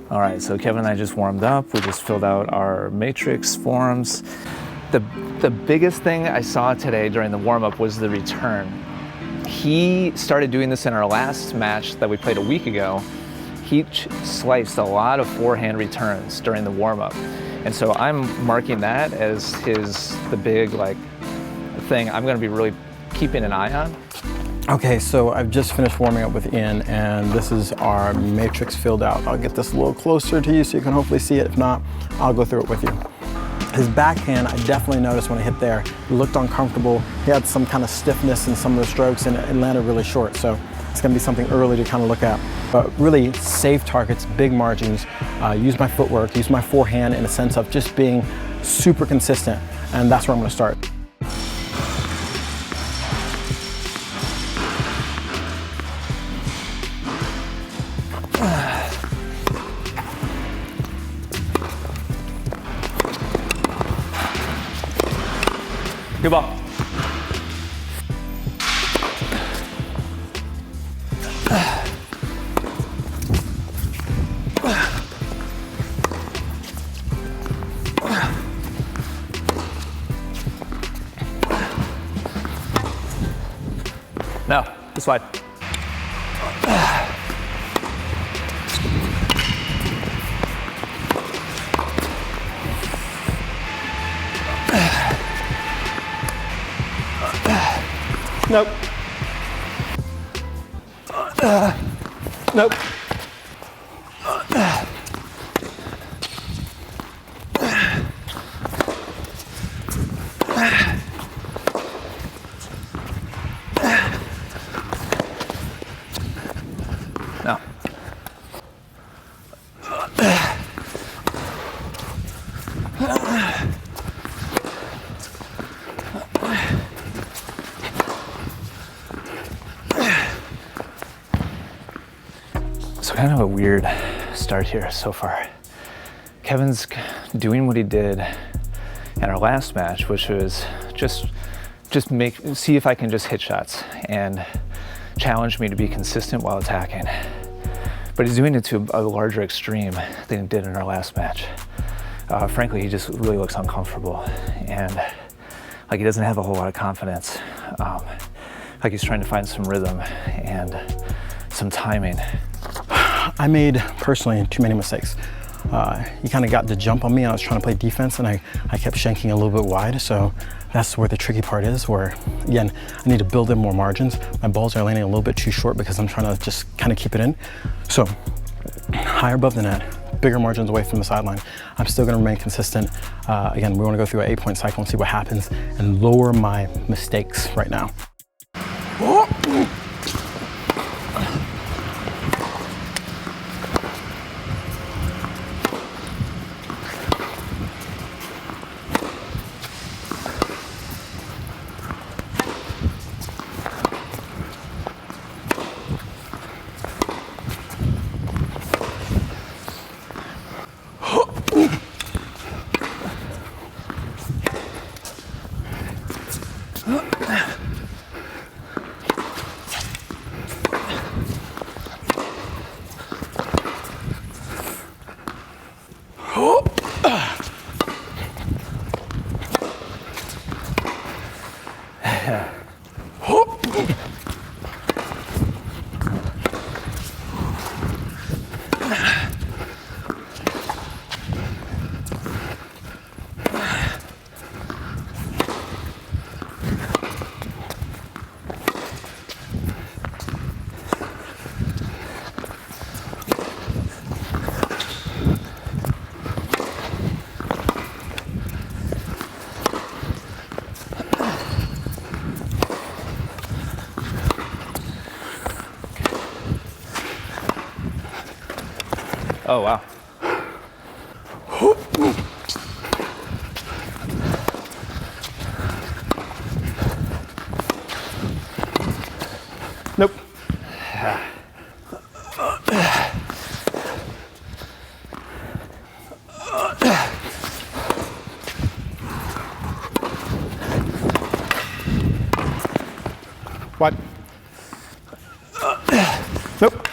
All right, so Kevin and I just warmed up. We just filled out our matrix forms. The biggest thing I saw today during the warm-up was the return. He started doing this in our last match that we played a week ago. He sliced a lot of forehand returns during the warm-up. And so I'm marking that as the big thing I'm gonna be really keeping an eye on. Okay, so I've just finished warming up with Ian, and this is our matrix filled out. I'll get this a little closer to you so you can hopefully see it. If not, I'll go through it with you. His backhand, I definitely noticed when I hit there, it looked uncomfortable. He had some kind of stiffness in some of the strokes, and it landed really short. So it's gonna be something early to kind of look at. But really safe targets, big margins, use my footwork, use my forehand in a sense of just being super consistent. And that's where I'm gonna start. Good ball. No, this wide. Nope. Nope. No. So kind of a weird start here so far. Kevin's doing what he did in our last match, which was just see if I can just hit shots and challenge me to be consistent while attacking. But he's doing it to a larger extreme than he did in our last match. Frankly, he just really looks uncomfortable and like he doesn't have a whole lot of confidence. Like he's trying to find some rhythm and some timing. I made, personally, too many mistakes. He kind of got the jump on me. I was trying to play defense, and I kept shanking a little bit wide, so that's where the tricky part is, where, again, I need to build in more margins. My balls are landing a little bit too short because I'm trying to just kind of keep it in. So, higher above the net, bigger margins away from the sideline. I'm still going to remain consistent. Again, we want to go through an 8-point cycle and see what happens and lower my mistakes right now. Oh, wow. Nope. What? Nope.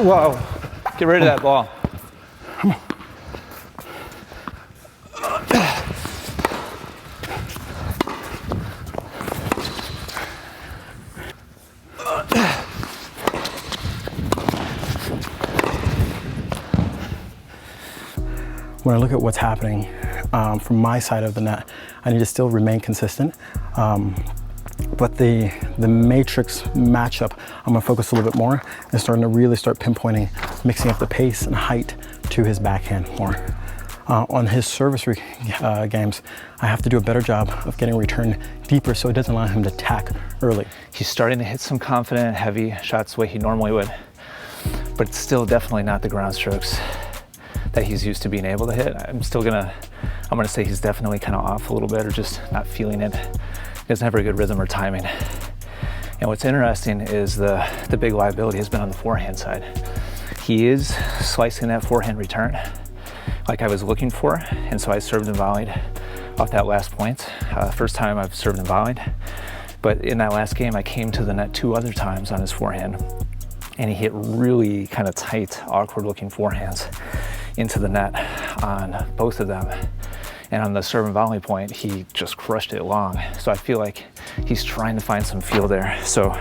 Whoa. Get rid of that ball. When I look at what's happening from my side of the net, I need to still remain consistent. But the matrix matchup, I'm gonna focus a little bit more and starting to really start pinpointing, mixing up the pace and height to his backhand more. On his service games, I have to do a better job of getting return deeper so it doesn't allow him to attack early. He's starting to hit some confident, heavy shots the way he normally would, but it's still definitely not the ground strokes that he's used to being able to hit. I'm gonna say he's definitely kind of off a little bit or just not feeling it. He doesn't have very good rhythm or timing. And what's interesting is the big liability has been on the forehand side. He is slicing that forehand return like I was looking for, and so I served and volleyed off that last point. First time I've served and volleyed, but in that last game I came to the net 2 other times on his forehand, and he hit really kind of tight, awkward looking forehands into the net on both of them. And on the serve and volley point, he just crushed it long. So I feel like he's trying to find some feel there. So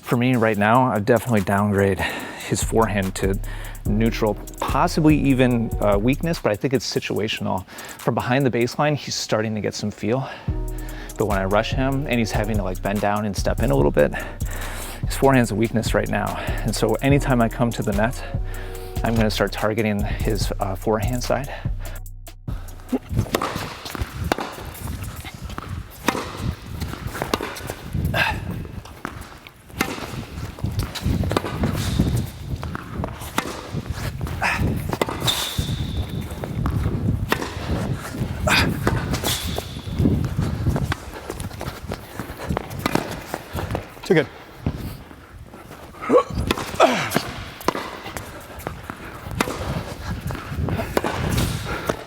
for me right now, I'd definitely downgrade his forehand to neutral, possibly even weakness, but I think it's situational. From behind the baseline, he's starting to get some feel. But when I rush him and he's having to like bend down and step in a little bit, his forehand's a weakness right now. And so anytime I come to the net, I'm gonna start targeting his forehand side. Too good.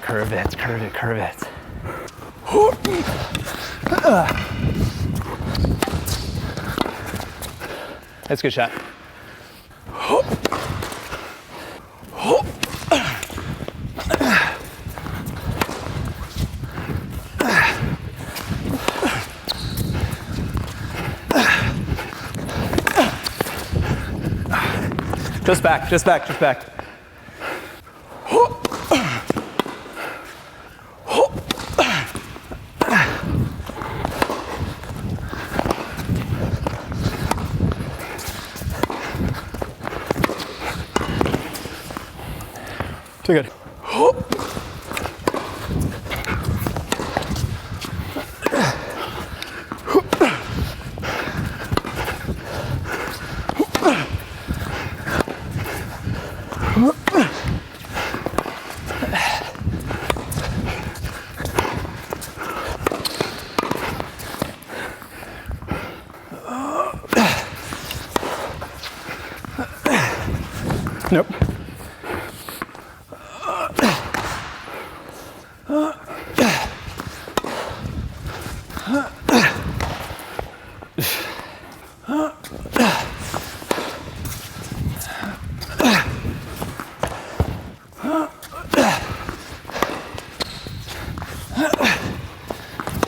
Curve it, curve it, curve it. That's a good shot. Just back, just back, just back. Too good. Nope.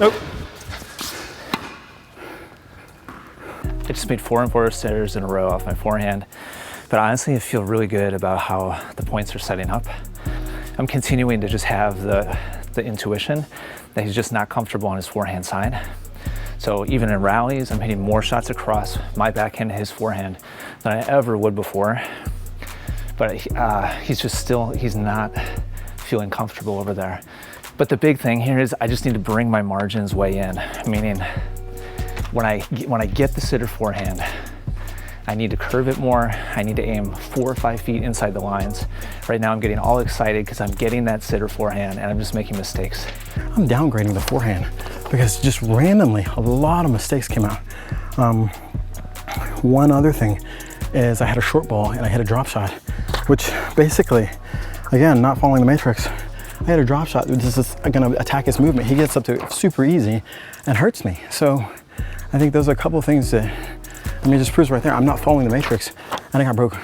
Nope. I just made 4 and 4 sitters in a row off my forehand, but honestly I feel really good about how the points are setting up. I'm continuing to just have the intuition that he's just not comfortable on his forehand side. So even in rallies, I'm hitting more shots across my backhand to his forehand than I ever would before. But he's not feeling comfortable over there. But the big thing here is I just need to bring my margins way in, meaning when I get the sitter forehand, I need to curve it more. I need to aim 4 or 5 feet inside the lines. Right now I'm getting all excited because I'm getting that sitter forehand and I'm just making mistakes. I'm downgrading the forehand because just randomly a lot of mistakes came out. One other thing is I had a short ball and I hit a drop shot, which basically, again, not following the matrix, I had a drop shot. This is gonna attack his movement. He gets up to it super easy and hurts me. So I think those are a couple of things that, I mean, it just proves right there, I'm not following the matrix. I think I broke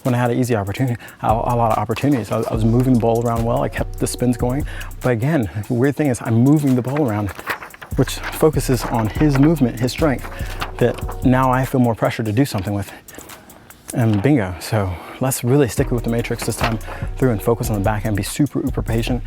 when I had an easy opportunity, a lot of opportunities. I was moving the ball around well. I kept the spins going. But again, the weird thing is I'm moving the ball around, which focuses on his movement, his strength, that now I feel more pressure to do something with. And bingo. So let's really stick with the matrix this time through and focus on the backhand, be super, uber patient.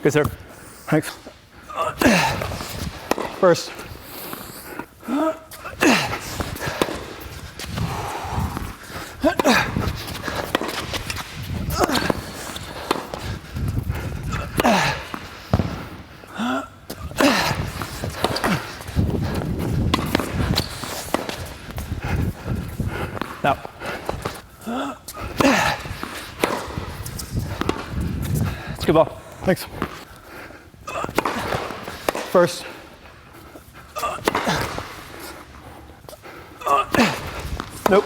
Good serve. Thanks. First. Now. It's a good ball. Thanks. First. Nope.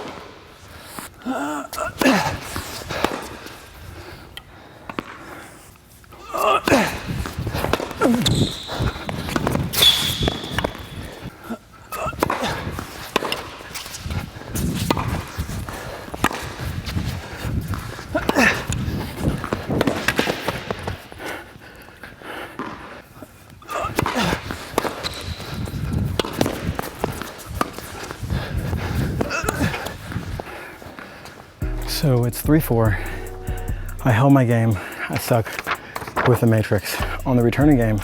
So it's 3-4. I held my game. I suck with the matrix. On the returning game,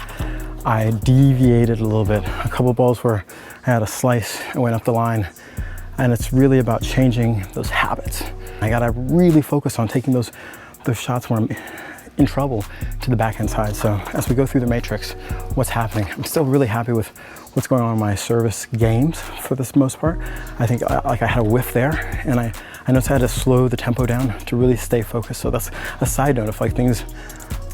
I deviated a little bit. A couple balls where I had a slice and went up the line. And it's really about changing those habits. I gotta really focus on taking those shots where I'm in trouble to the backhand side. So as we go through the matrix, what's happening? I'm still really happy with what's going on in my service games for this most part. I think like I had a whiff there, and I noticed I had to slow the tempo down to really stay focused. So that's a side note of like things,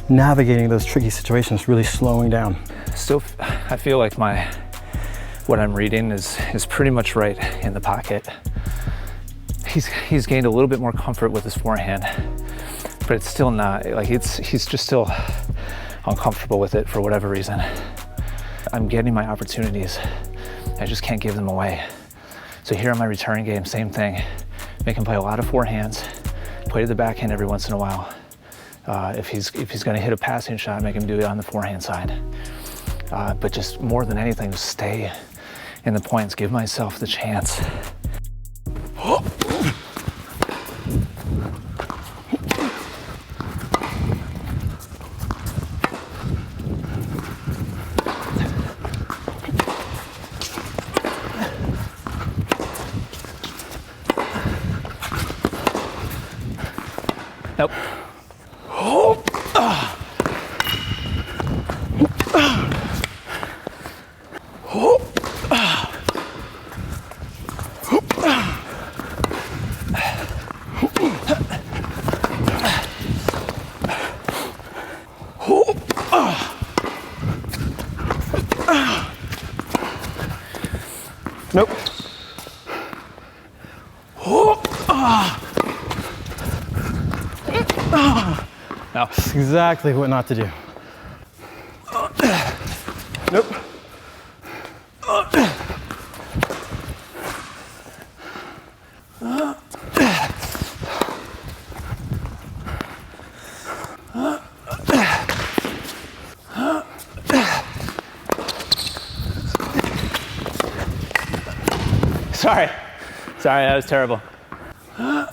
navigating those tricky situations, really slowing down. Still, I feel like what I'm reading is pretty much right in the pocket. He's gained a little bit more comfort with his forehand, but it's still not, like he's just still uncomfortable with it for whatever reason. I'm getting my opportunities. I just can't give them away. So here on my return game, same thing. Make him play a lot of forehands, play to the backhand every once in a while. If he's gonna hit a passing shot, make him do it on the forehand side. But just more than anything, just stay in the points, give myself the chance. Nope. Nope. Oh, No. That's exactly what not to do. Nope. Sorry, that was terrible. Good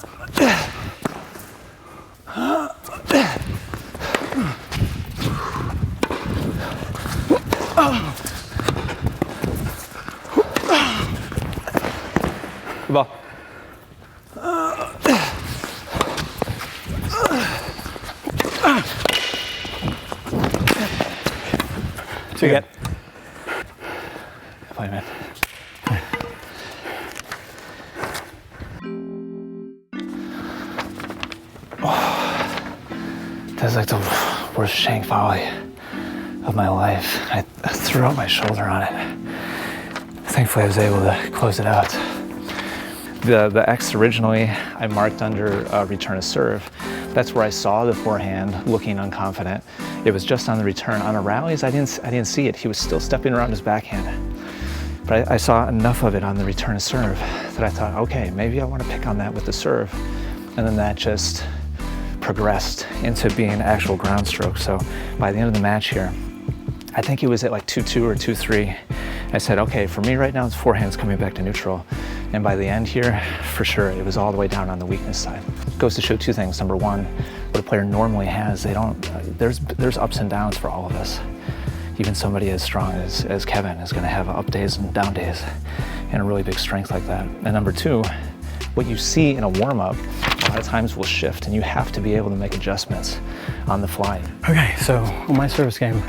ball. Too good. Play, man. That's like the worst shank volley of my life. I threw out my shoulder on it. Thankfully, I was able to close it out. The X originally, I marked under return of serve. That's where I saw the forehand looking unconfident. It was just on the return. On the rallies, I didn't see it. He was still stepping around his backhand. But I saw enough of it on the return of serve that I thought, okay, maybe I want to pick on that with the serve. And then that just progressed into being actual ground stroke. So by the end of the match here, I think it was at like 2-2 or 2-3. I said, okay, for me right now, it's forehand's coming back to neutral. And by the end here, for sure, it was all the way down on the weakness side. It goes to show two things. Number one, what a player normally has, there's ups and downs for all of us. Even somebody as strong as Kevin is gonna have up days and down days, and a really big strength like that. And number two, what you see in a warm-up, a lot of times will shift, and you have to be able to make adjustments on the fly. Okay, so on my service game,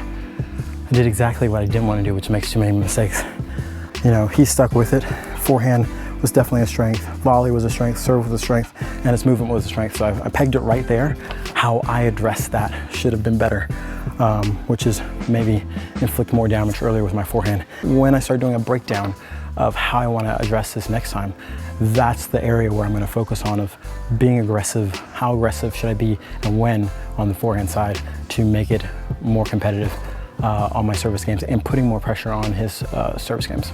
I did exactly what I didn't want to do, which makes too many mistakes. You know, he stuck with it. Forehand was definitely a strength. Volley was a strength, serve was a strength, and its movement was a strength. So I pegged it right there. How I addressed that should have been better, which is maybe inflict more damage earlier with my forehand. When I start doing a breakdown of how I want to address this next time, that's the area where I'm going to focus on of being aggressive, how aggressive should I be, and when on the forehand side to make it more competitive on my service games and putting more pressure on his service games.